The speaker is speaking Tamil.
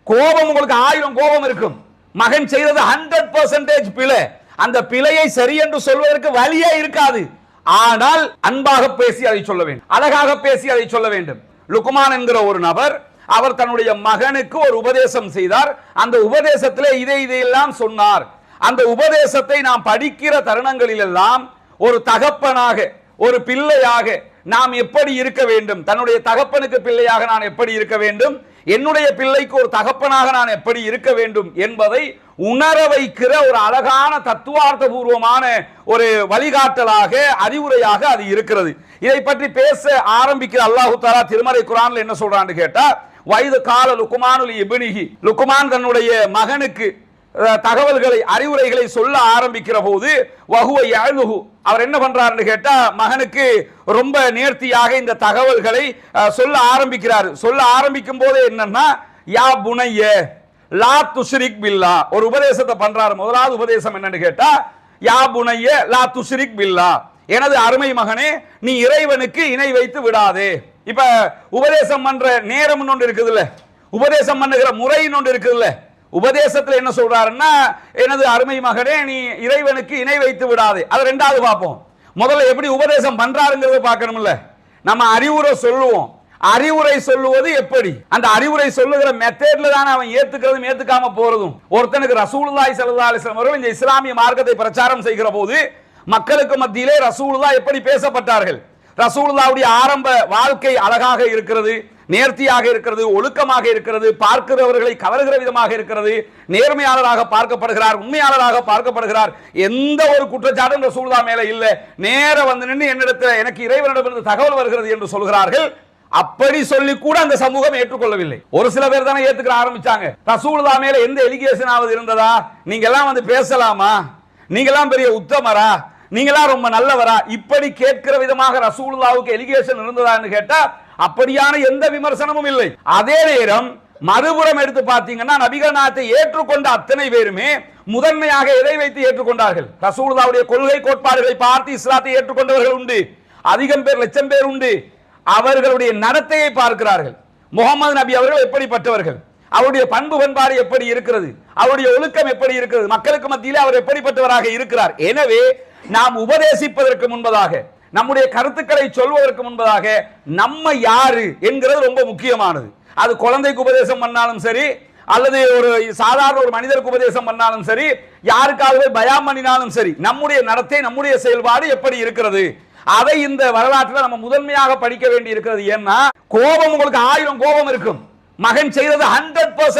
கோபம் உங்களுக்கு 1000 கோபம் இருக்கும். மகன் செய்தது 100% பிழை. அந்த பிழையை சரி என்று சொல்வதற்கு வழியே இருக்காது. ஆனால் அன்பாக பேசி அதை சொல்ல வேண்டும், அழகாக பேசி அதை சொல்ல வேண்டும். லுக்மான் என்கிற ஒரு நபர், அவர் தன்னுடைய மகனுக்கு ஒரு உபதேசம் செய்தார். அந்த உபதேசத்திலே இதையெல்லாம் சொன்னார். அந்த உபதேசத்தை நாம் படிக்கிற தருணங்களில் எல்லாம் ஒரு தகப்பனாக, ஒரு பிள்ளையாக நாம் எப்படி இருக்க வேண்டும், தன்னுடைய தகப்பனுக்கு பிள்ளையாக நான் எப்படி இருக்க வேண்டும், என்னுடைய பிள்ளைக்கு ஒரு தகப்பனாக நான் எப்படி இருக்க வேண்டும் என்பதை உணர வைக்கிற ஒரு அழகான தத்துவார்த்த பூர்வமான ஒரு வழிகாட்டலாக, அறிவுரையாக அது இருக்கிறது. இதை பற்றி பேச ஆரம்பிக்கிற அல்லாஹு தஆலா திருமறை குர்ஆன்ல என்ன சொல்றான்னு கேட்டா, வைது கால லுக்மானுல் இப்னிஹி, லுக்மான் தன்னுடைய மகனுக்கு தகவல்களை, அறிவுரைகளை சொல்ல ஆரம்பிக்கிற போது, வஹுவ யஅலுஹு, அவர் என்ன பண்றாருன்னு கேட்டா, மகனுக்கு ரொம்ப நேர்த்தியாக இந்த தகவல்களை சொல்ல ஆரம்பிக்கிறார். சொல்ல ஆரம்பிக்கும் போது என்னன்னா, யா புனைய லா துஷ்ரிக் பில்லா, ஒரு உபதேசத்தை பண்றாரு. முதலாவது உபதேசம் என்னன்னு கேட்டா, யா புனைய லா துஷ்ரிக் பில்லா, எனது அருமை மகனே, நீ இறைவனுக்கு இணை வைத்து விடாதே. இப்ப உபதேசம் பண்ற நேரம் ஒன்று இருக்குதுல்ல, உபதேசம் பண்ணுகிற முறை ஒன்று இருக்குதுல்ல. உபதேசத்தில் என்ன சொல்றாருன்னா, எனது அருமை மகனே, நீ இறைவனுக்கு இணை வைத்து விடாதே. அது ரெண்டாவது பார்ப்போம். முதல்ல எப்படி உபதேசம் பண்றாருங்கிறத பார்க்கணும்ல. நம்ம அறிவுரை சொல்லுவோம், அறிவுரை சொல்லுவது எப்படி, அந்த அறிவுரை சொல்லுகிற மெத்தட்ல தானே அவன் ஏத்துக்கிறதும் ஏத்துக்காம போறதும். ஒருத்தனுக்கு ரசூலுல்லாஹி ஸல்லல்லாஹு அலைஹி வஸல்லம் அவர்கள் இந்த இஸ்லாமிய மார்க்கத்தை பிரச்சாரம் செய்கிற போது மக்களுக்கு மத்தியிலே ரசூலுல்லாஹ் எப்படி பேசப்பட்டார்கள், ரசூலுல்லாஹ்வுடைய ஆரம்ப வாழ்க்கை அழகாக இருக்கிறது, நேர்த்தியாக இருக்கிறது, ஒழுக்கமாக இருக்கிறது, பார்க்கிறவர்களை கவர்கிற விதமாக இருக்கிறது, நேர்மையாளராக பார்க்கப்படுகிறார், உண்மையாளராக பார்க்கப்படுகிறார். எந்த ஒரு குற்றச்சாட்டும் ரசூலுல்லாஹ் மேல இல்ல. நேர வந்து நின்று என்னிடத்தில் எனக்கு இறைவனிடமிருந்து தகவல் வருகிறது என்று சொல்கிறார்கள். அப்படி சொல்லி கூட அந்த சமூகம் ஏற்றுக்கொள்ளவில்லை. ஒரு சில பேர் தானே ஏத்துக்க ஆரம்பிச்சாங்க. ரசூலுல்லாஹ் மேல எந்த எலிகேஷன் ஆவது இருந்ததா, நீங்க எல்லாம் வந்து பேசலாமா, நீங்க எல்லாம் பெரிய உத்தமரா, நீங்களா ரொம்ப நல்லவரா, இப்படி கேட்கிற விதமாக ரசூலுல்லாஹ்வுக்கு எலிகேஷன் இருந்ததான்னு கேட்டா அப்படியான எந்த விமர்சனமும் இல்லை. அதே நேரம் மறுபுறம் எடுத்து பார்த்தீங்கன்னா, நபிகள் நாயகத்தை ஏற்றுக்கொண்ட அத்தனை பேருமே முதன்மையாக எதை வைத்து ஏற்றுக்கொண்டார்கள், ரசூலுல்லாஹ்வுடைய கொள்கை கோட்பாடுகளை பார்த்து இஸ்லாத்தை ஏற்றுக்கொண்டவர்கள் உண்டு, அதிகம் பேர், லட்சம் பேர் உண்டு. அவர்களுடைய நடத்தையை பார்க்கிறார்கள். முகமது நபி அவர்கள் எப்படிப்பட்டவர்கள், அவருடைய பண்பு பண்பாடு எப்படி இருக்கிறது, அவருடைய ஒழுக்கம் எப்படி இருக்கிறது, மக்களுக்கு மத்தியிலே அவர் எப்படிப்பட்டவராக இருக்கிறார். எனவே நாம் உபதேசிப்பதற்கு முன்பதாக, நம்முடைய கருத்துக்களை சொல்வதற்கு முன்பதாக நம்ம யாரு என்கிறது ரொம்ப முக்கியமானது. அது குழந்தைக்கு உபதேசம் பண்ணாலும் சரி, அல்லது ஒரு சாதாரண ஒரு மனிதருக்கு உபதேசம் பண்ணாலும் சரி, யாருக்காகவே பயான் பண்ணினாலும் சரி, நம்முடைய நடத்தை, நம்முடைய செயல்பாடு எப்படி இருக்கிறது, அதை இந்த வரலாற்றில் நம்ம முதன்மையாக படிக்க வேண்டி இருக்கிறது. ஏன்னா கோபம் உங்களுக்கு 1000 கோபம் இருக்கும். மகன் செய்தது 100%